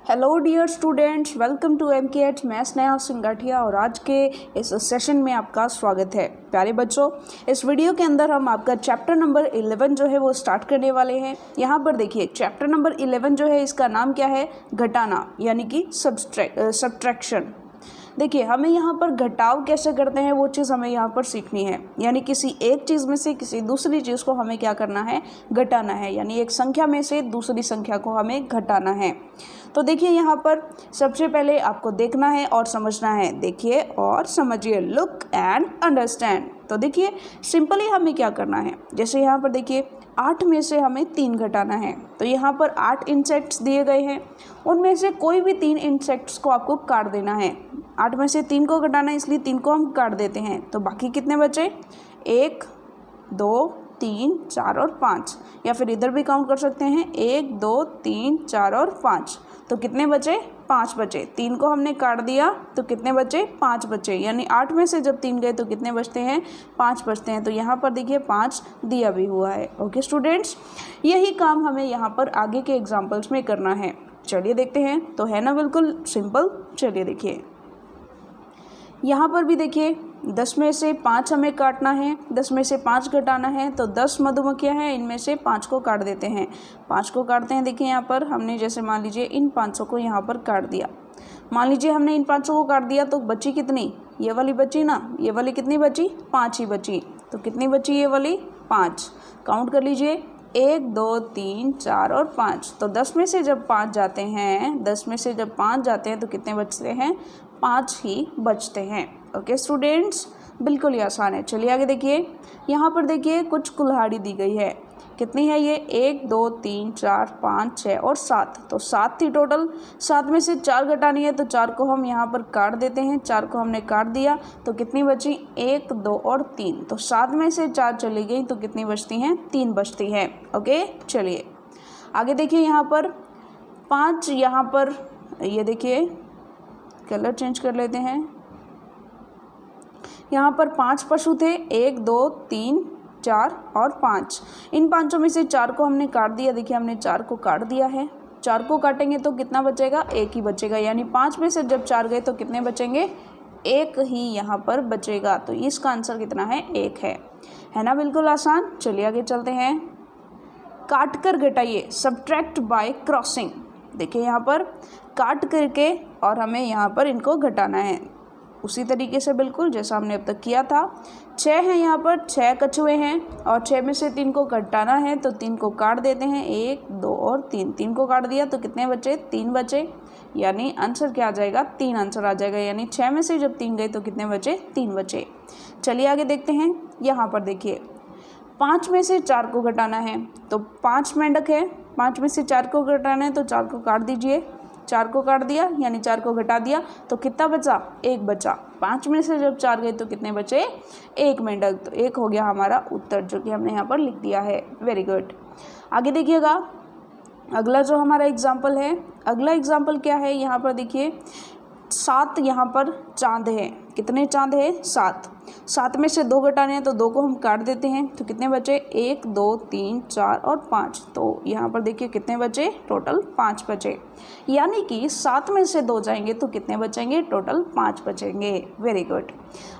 Hello dear students, welcome to MKH maths नया सिंगाठिया। और आज के इस सेशन में आपका स्वागत है। प्यारे बच्चों, इस वीडियो के अंदर हम आपका चैप्टर नंबर 11 जो है वो स्टार्ट करने वाले हैं। यहाँ पर देखिए चैप्टर नंबर 11 जो है इसका नाम क्या है, घटाना यानी कि सब्ट्रैक्शन। देखिए हमें यहाँ पर घटाव कैसे करते हैं वो चीज़ हमें यहाँ पर सीखनी है। यानी किसी एक चीज़ में से किसी दूसरी चीज़ को हमें क्या करना है, घटाना है। यानी एक संख्या में से दूसरी संख्या को हमें घटाना है। तो देखिए यहाँ पर सबसे पहले आपको देखना है और समझना है। देखिए और समझिए, लुक एंड अंडरस्टैंड। तो देखिए सिंपली हमें क्या करना है, जैसे यहाँ पर देखिए 8 में से हमें 3 घटाना है। तो यहाँ पर 8 इंसेक्ट्स दिए गए हैं, उनमें से कोई भी 3 इंसेक्ट्स को आपको काट देना है। 8 में से 3 को घटाना है, इसलिए 3 को हम काट देते हैं। तो बाकी कितने बचे, 1 2 3 4 और 5, या फिर इधर भी काउंट कर सकते हैं 1 2 3 4 और 5। तो कितने बचे, 5 बचे। 3 को हमने काट दिया तो कितने बचे, 5 बचे। यानी 8 में से जब 3 गए तो कितने बचते हैं, 5 बचते हैं। तो यहाँ पर देखिए 5 दिया भी हुआ है। ओके स्टूडेंट्स, यही काम हमें यहाँ पर आगे के एग्जाम्पल्स में करना है। चलिए देखते हैं। तो है ना बिल्कुल सिंपल। चलिए देखिए यहाँ पर भी देखिए 10 में से 5 हमें काटना है, 10 में से 5 घटाना है। तो 10 मधुमक्खियाँ हैं, इनमें से 5 को काट देते हैं। 5 को काटते हैं। देखिए यहाँ पर हमने जैसे मान लीजिए इन 500 को यहाँ पर काट दिया। मान लीजिए हमने इन 500 को काट दिया तो बची कितनी, ये वाली बची ना, ये वाली कितनी बची, 5 ही बची। तो कितनी बची, ये वाली 5। काउंट कर लीजिए 1 2 3 4 और 5। तो 10 में से जब 5 जाते हैं, 10 में से जब 5 जाते हैं तो कितने बचते हैं, 5 ही बचते हैं। ओके स्टूडेंट्स, बिल्कुल ही आसान है। चलिए आगे देखिए। यहाँ पर देखिए कुछ कुल्हाड़ी दी गई है। कितनी है ये, 1 2 3 4 5 6 और 7। तो 7 थी टोटल। 7 में से 4 घटानी है तो 4 को हम यहाँ पर काट देते हैं। 4 को हमने काट दिया तो कितनी बची, 1 2 और 3। तो 7 में से 4 चली गई तो कितनी बचती हैं, 3 बचती हैं। ओके चलिए आगे देखिए। यहाँ पर 5, यहाँ पर ये देखिए कलर चेंज कर लेते हैं। यहाँ पर 5 पशु थे, 1 2 3 4 और 5। इन 5 में से 4 को हमने काट दिया। देखिए हमने 4 को काट दिया है। 4 को काटेंगे तो कितना बचेगा, 1 ही बचेगा। यानी 5 में से जब 4 गए तो कितने बचेंगे, 1 ही यहाँ पर बचेगा। तो इसका आंसर कितना है, 1 है ना बिल्कुल आसान। चलिए आगे चलते हैं। काट कर घटाइए, सब्ट्रैक्ट बाय क्रॉसिंग। देखिए यहाँ पर काट करके और हमें यहाँ पर इनको घटाना है उसी तरीके से बिल्कुल जैसा हमने अब तक किया था। 6 हैं, यहाँ पर 6 कछुए हैं और 6 में से 3 को घटाना है तो 3 को काट देते हैं, 1 2 और 3। 3 को काट दिया तो कितने बचे, 3 बचे। यानी आंसर क्या आ जाएगा, 3 आंसर आ जाएगा। यानी 6 में से जब 3 गए तो कितने बचे, 3 बचे। चलिए आगे देखते हैं। यहाँ पर देखिए 5 में से 4 को घटाना है तो 5 मेंढक है। 5 में से 4 को घटाना है तो 4 को काट दीजिए। 4 को काट दिया यानी 4 को घटा दिया तो कितना बचा, 1 बचा। 5 में से जब 4 गए तो कितने बचे, 1 मेंढक। तो 1 हो गया हमारा उत्तर, जो कि हमने यहाँ पर लिख दिया है। Very good. आगे देखिएगा अगला जो हमारा एग्जाम्पल है। अगला एग्जाम्पल क्या है, यहाँ पर देखिए 7 यहाँ पर चांद है। कितने चांद है, 7। 7 में से 2 घटाने हैं तो 2 को हम काट देते हैं तो कितने बचे, 1 2 3 4 और 5। तो यहाँ पर देखिए कितने बचे, टोटल 5 बचे। यानी कि 7 में से 2 जाएंगे तो कितने बचेंगे, टोटल 5 बचेंगे। Very good.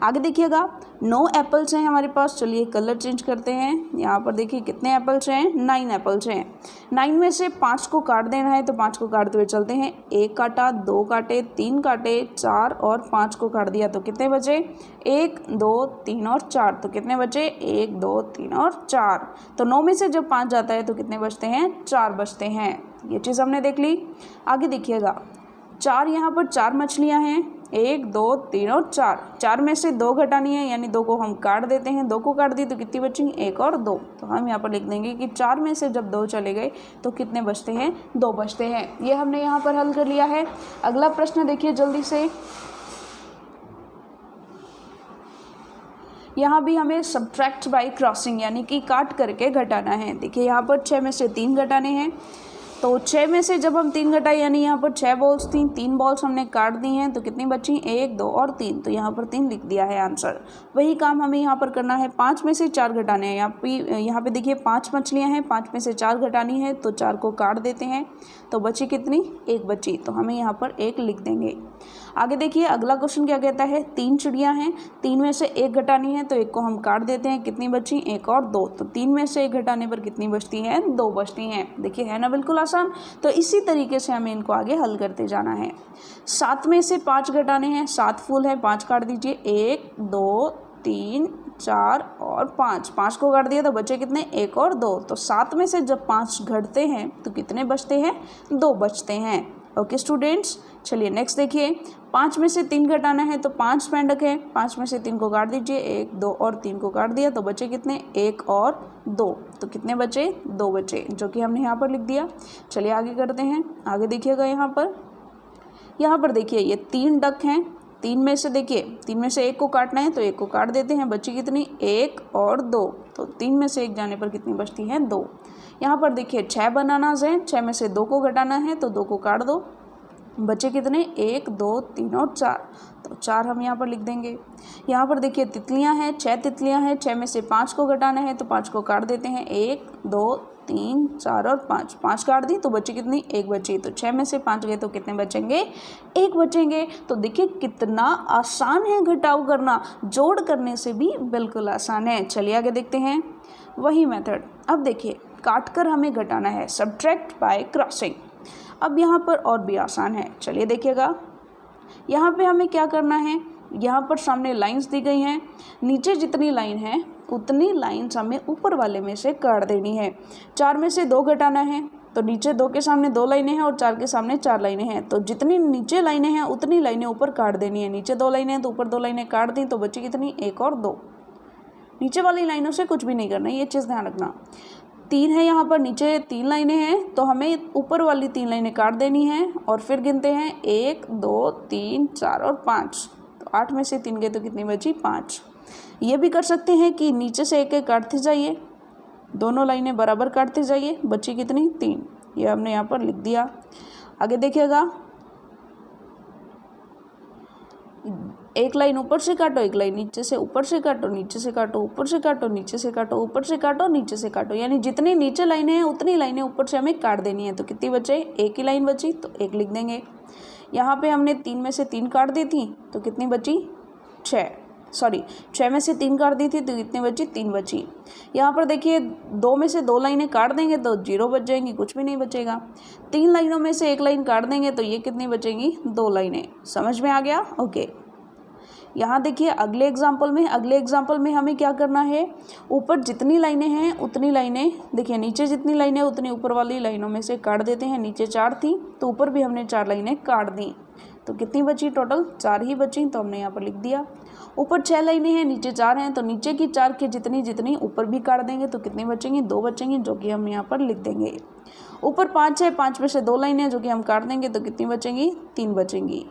आगे देखिएगा 9 एप्पल्स हैं हमारे पास। चलिए कलर चेंज करते हैं। यहाँ पर देखिए कितने एप्पल्स हैं, 9 एप्पल्स हैं। 9 में से 5 को काट देना है तो 5 को काटते हुए चलते हैं। 1 काटा, 2 काटे, 3 काटे, 4 और 5 को काट दिया तो कितने बचे, 1 2 3 और 4। तो कितने बचे, 1 2 3 और 4। तो 9 में से जब 5 जाता है तो कितने बचते हैं, 4 बचते हैं। ये चीज़ हमने देख ली। आगे देखिएगा 4, यहाँ पर 4 मछलियाँ हैं, 1 2 3 और 4। 4 में से 2 घटानी है यानी 2 को हम काट देते हैं। 2 को काट दी तो कितनी बची, 1 और 2। तो हम यहाँ पर लिख देंगे कि 4 में से जब 2 चले गए तो कितने बचते हैं, 2 बचते हैं। ये हमने यहाँ पर हल कर लिया है। अगला प्रश्न देखिए जल्दी से। यहाँ भी हमें सब्ट्रैक्ट बाय क्रॉसिंग यानी कि काट करके घटाना है। देखिए यहाँ पर 6 में से 3 घटाने हैं तो 6 में से जब हम 3 घटाए, यानी यहाँ पर 6 बॉल्स थी, 3 बॉल्स हमने काट दी हैं, तो कितनी बची? 1, 2 और 3। तो यहाँ पर 3 लिख दिया है आंसर। वही काम हमें यहाँ पर करना है, 5 में से 4 घटाने हैं। यहाँ पे देखिए 5 मछलियाँ हैं, 5 में से 4 घटानी है, तो 4 को काट देते हैं, तो बची कितनी? 1 बची, तो हमें यहाँ पर 1 लिख देंगे। आगे देखिए अगला क्वेश्चन क्या कहता है, 3 चिड़ियाँ हैं, 3 में से 1 घटानी है, तो 1 को हम काट देते हैं, कितनी बची? 1 और 2। तो 3 में से 1 घटाने पर कितनी बचती हैं? 2 बचती हैं। देखिए है ना बिल्कुल आसान। तो इसी तरीके से हमें इनको आगे हल करते जाना है। 7 में से 5 घटाने हैं, 7 फूल है, 5 काट दीजिए, 1, 2, 3, 4 और 5। 5 को काट दिया तो बचे कितने? 1 और 2। तो 7 में से जब 5 घटते हैं तो कितने बचते हैं? 2 बचते हैं। ओके स्टूडेंट्स, चलिए नेक्स्ट देखिए, 5 में से 3 घटाना है, तो 5 मेंढक है, 5 में से 3 को काट दीजिए, 1, 2 और 3 को काट दिया, तो बचे कितने? 1 और 2। तो कितने बचे? 2 बचे, जो कि हमने यहाँ पर लिख दिया। चलिए आगे करते हैं। आगे देखिएगा यहाँ पर देखिए ये 3 डक हैं, 3 में से देखिए 3 में से 1 को काटना है, तो 1 को काट देते हैं, बची कितनी? 1 और 2। तो 3 में से 1 जाने पर कितनी बचती हैं? 2। यहाँ पर देखिए 6 बनानास हैं, 6 में से 2 को घटाना है, तो 2 को काट दो, बचे कितने? 1, 2, 3 और 4। तो 4 हम यहाँ पर लिख देंगे। यहाँ पर देखिए तितलियाँ हैं, 6 तितलियाँ हैं, 6 में से 5 को घटाना है, तो 5 को काट देते हैं, 1, 2, 3, 4 और 5। 5 काट दी तो बची कितनी? 1 बची। तो 6 में से 5 गए तो कितने बचेंगे? 1 बचेंगे। तो देखिए कितना आसान है घटाव करना, जोड़ करने से भी बिल्कुल आसान है। चलिए आगे देखते हैं वही मेथड। अब देखिए काट कर हमें घटाना है, सब्ट्रैक्ट बाय क्रॉसिंग। अब यहाँ पर और भी आसान है, चलिए देखिएगा। यहाँ पे हमें क्या करना है, यहाँ पर सामने लाइंस दी गई हैं, नीचे जितनी लाइन है उतनी लाइंस हमें ऊपर वाले में से काट देनी है। 4 में से 2 घटाना है, तो नीचे 2 के सामने 2 लाइनें हैं और 4 के सामने 4 लाइनें हैं, तो जितनी नीचे लाइनें हैं उतनी लाइनें ऊपर काट देनी है। नीचे 2 लाइनें हैं तो ऊपर 2 लाइनें काट दी, तो बची कितनी? 1 और 2। नीचे वाली लाइनों से कुछ भी नहीं करना, ये चीज़ ध्यान रखना। 3 है यहाँ पर, नीचे 3 लाइनें हैं, तो हमें ऊपर वाली 3 लाइनें काट देनी हैं और फिर गिनते हैं 1, 2, 3, 4 और 5। तो 8 में से 3 गए तो कितनी बची? 5। ये भी कर सकते हैं कि नीचे से 1 1 काटते जाइए, दोनों लाइनें बराबर काटते जाइए, बची कितनी? 3। ये हमने यहाँ पर लिख दिया। आगे देखिएगा, एक लाइन ऊपर से काटो, एक लाइन नीचे से, ऊपर से काटो, नीचे से काटो, ऊपर से काटो, नीचे से काटो, ऊपर से काटो, नीचे से काटो, यानी जितनी नीचे लाइनें हैं उतनी लाइनें ऊपर से हमें काट देनी है। तो कितनी बचे? 1 ही लाइन बची, तो 1 लिख देंगे। यहाँ पे हमने 3 में से 3 काट दी थी, तो कितनी बची? 6 में से 3 काट दी थी, तो कितनी बची? 3 बची। यहाँ पर देखिए 2 में से 2 लाइनें काट देंगे तो 0 बच जाएंगी, कुछ भी नहीं बचेगा। 3 लाइनों में से 1 लाइन काट देंगे तो ये कितनी बचेंगी? 2 लाइनें। समझ में आ गया? ओके। यहाँ देखिए अगले एग्जाम्पल में हमें क्या करना है, ऊपर जितनी लाइनें हैं उतनी लाइनें, देखिए नीचे जितनी लाइनें उतनी ऊपर वाली लाइनों में से काट देते हैं। नीचे 4 थी तो ऊपर भी हमने 4 लाइनें काट दी, तो कितनी बची? टोटल 4 ही बची, तो हमने यहाँ पर लिख दिया। ऊपर 6 लाइनें हैं, नीचे 4 हैं, तो नीचे की 4 की जितनी ऊपर भी काट देंगे तो कितनी बचेंगी? 2 बचेंगी, जो कि हम यहाँ पर लिख देंगे। ऊपर 5 है, 5 में से 2 लाइनें जो कि हम काट देंगे तो कितनी बचेंगी? 3 बचेंगी।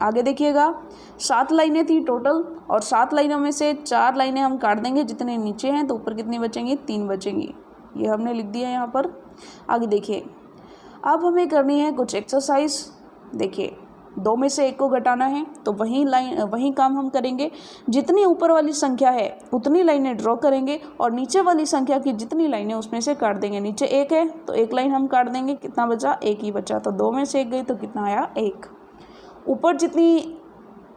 आगे देखिएगा 7 लाइनें थी टोटल, और 7 लाइनों में से 4 लाइनें हम काट देंगे जितने नीचे हैं, तो ऊपर कितनी बचेंगी? 3 बचेंगी। ये हमने लिख दिया यहाँ पर। आगे देखिए अब हमें करनी है कुछ एक्सरसाइज। देखिए 2 में से 1 को घटाना है, तो वही काम हम करेंगे। जितनी ऊपर वाली संख्या है उतनी लाइनें ड्रॉ करेंगे और नीचे वाली संख्या की जितनी लाइनें उसमें से काट देंगे। नीचे 1 है तो 1 लाइन हम काट देंगे, कितना बचा? 1 ही बचा, तो 2 में से 1 गई तो कितना आया? 1। ऊपर जितनी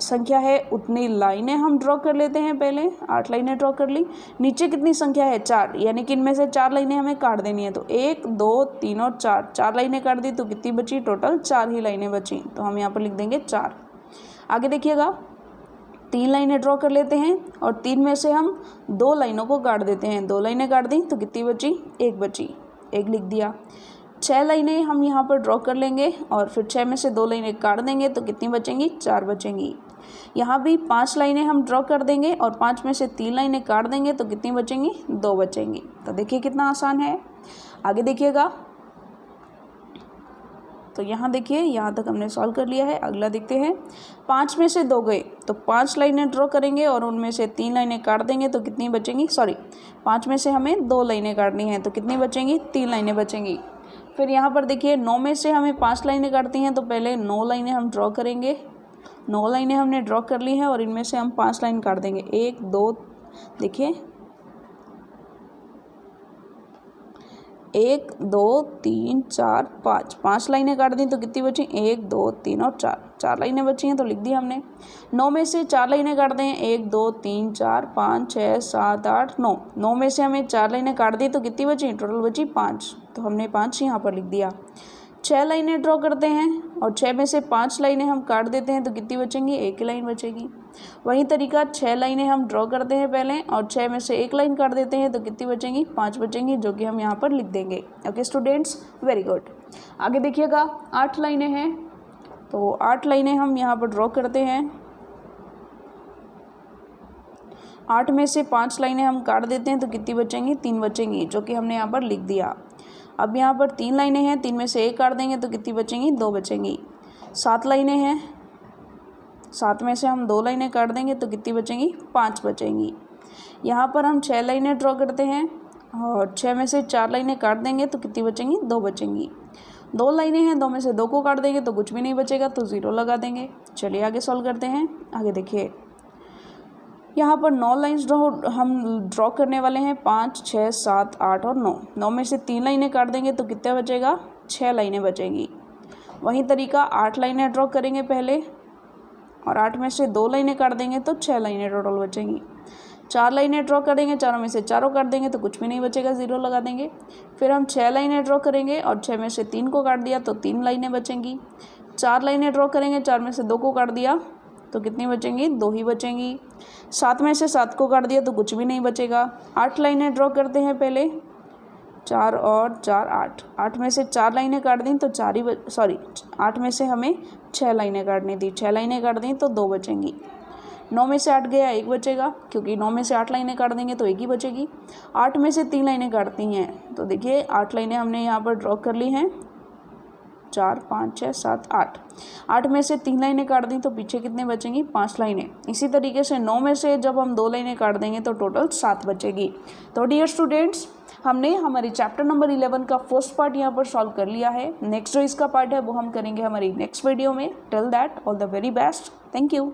संख्या है उतनी लाइनें हम ड्रॉ कर लेते हैं, पहले 8 लाइनें ड्रॉ कर ली। नीचे कितनी संख्या है? 4, यानी कि इनमें से 4 लाइनें हमें काट देनी है, तो 1, 2, 3 और 4, 4 लाइनें काट दी, तो कितनी बची? टोटल 4 ही लाइनें बची, तो हम यहाँ पर लिख देंगे 4। आगे देखिएगा 3 लाइनें ड्रॉ कर लेते हैं और 3 में से हम 2 लाइनों को काट देते हैं। 2 लाइनें काट दी तो कितनी बची? 1 बची, 1 लिख दिया। 6 लाइनें हम यहाँ पर ड्रॉ कर लेंगे और फिर 6 में से 2 लाइनें काट देंगे तो कितनी बचेंगी? 4 बचेंगी। यहाँ भी 5 लाइनें हम ड्रॉ कर देंगे और 5 में से 3 लाइनें काट देंगे तो कितनी बचेंगी? 2 बचेंगी। तो देखिए कितना आसान है। आगे देखिएगा, तो यहाँ देखिए यहाँ तक हमने सॉल्व कर लिया है। अगला देखते हैं। 5 में से 2 गए तो 5 लाइनें ड्रॉ करेंगे और उनमें से 3 लाइनें काट देंगे तो कितनी बचेंगी? 5 में से हमें 2 लाइनें काटनी हैं तो कितनी बचेंगी? 3 लाइनें बचेंगी। फिर यहाँ पर देखिए 9 में से हमें 5 लाइनें काटती हैं, तो पहले 9 लाइनें हम ड्रॉ करेंगे। 9 लाइनें हमने ड्रॉ कर ली हैं और इनमें से हम 5 लाइन काट देंगे। 1 2 देखिए 1 2 3 4 5 5 लाइनें काट दी तो कितनी बची? 1 2 3 और 4 लाइनें बची हैं तो लिख दी हमने। 9 में से 4 लाइनें काट दें। 1 2 3 4 5 6 7 8 9। 9 में से हमें 4 लाइनें काट दी तो कितनी बची? टोटल बची 5, तो हमने 5 यहाँ पर लिख दिया। 6 लाइनें ड्रॉ करते हैं और 6 में से 5 लाइनें हम काट देते हैं तो कितनी बचेंगी? 1 लाइन बचेगी। वही तरीका 6 लाइनें हम ड्रॉ करते हैं पहले और 6 में से 1 लाइन काट देते हैं तो कितनी बचेंगी? 5 बचेंगी, जो कि हम यहाँ पर लिख देंगे। Okay students, very good. आगे देखिएगा 8 लाइनें हैं, तो 8 लाइनें हम यहाँ पर ड्रॉ करते हैं। 8 में से 5 लाइनें हम काट देते हैं तो कितनी बचेंगी? 3 बचेंगी, जो कि हमने यहाँ पर लिख दिया। अब यहाँ पर 3 लाइनें हैं, 3 में से 1 काट देंगे तो कितनी बचेंगी? 2 बचेंगी। 7 लाइनें हैं, 7 में से हम 2 लाइनें काट देंगे तो कितनी बचेंगी? 5 बचेंगी। यहाँ पर हम 6 लाइनें ड्रॉ करते हैं और 6 में से 4 लाइनें काट देंगे तो कितनी बचेंगी? 2 बचेंगी। 2 लाइनें हैं, 2 में से 2 को काट देंगे तो कुछ भी नहीं बचेगा, तो 0 लगा देंगे। चलिए आगे सॉल्व करते हैं। आगे देखिए यहाँ पर 9 लाइन्स हम ड्रॉ करने वाले हैं। 5 6 7 8 और 9। 9 में से 3 लाइनें काट देंगे तो कितना बचेगा? 6 लाइनें बचेंगी। वही तरीका 8 लाइनें ड्रॉ करेंगे पहले और 8 में से 2 लाइनें काट देंगे तो 6 लाइनें टोटल बचेंगी। 4 लाइनें ड्रॉ करेंगे, 4 में से 4 काट देंगे तो कुछ भी नहीं बचेगा, 0 लगा देंगे। फिर हम 6 लाइनें ड्रॉ करेंगे और 6 में से 3 को काट दिया तो 3 लाइनें बचेंगी। 4 लाइनें ड्रॉ करेंगे, 4 में से 2 को काट दिया तो कितनी बचेंगी? 2 ही बचेंगी। 7 में से 7 को काट दिया तो कुछ भी नहीं बचेगा। 8 लाइनें ड्रॉ करते हैं पहले, 4 और 4 8। 8 में से 4 लाइनें काट दी तो 8 में से हमें 6 लाइनें काटनी थी। 6 लाइनें काट दी तो 2 बचेंगी। 9 में से 8 गया, 1 बचेगा, क्योंकि 9 में से 8 लाइनें काट देंगे तो 1 ही बचेगी। 8 में से 3 लाइनें काटती हैं, तो देखिए 8 लाइनें हमने यहाँ पर ड्रॉ कर ली हैं। 4 5 6 7 8। 8 में से 3 लाइनें काट दी तो पीछे कितने बचेंगी? 5 लाइनें। इसी तरीके से 9 में से जब हम 2 लाइनें काट देंगे तो टोटल 7 बचेगी। तो डियर स्टूडेंट्स, हमने हमारी चैप्टर नंबर 11 का फर्स्ट पार्ट यहाँ पर सॉल्व कर लिया है। नेक्स्ट जो इसका पार्ट है वो हम करेंगे हमारी नेक्स्ट वीडियो में। Till that, all the very best. Thank you.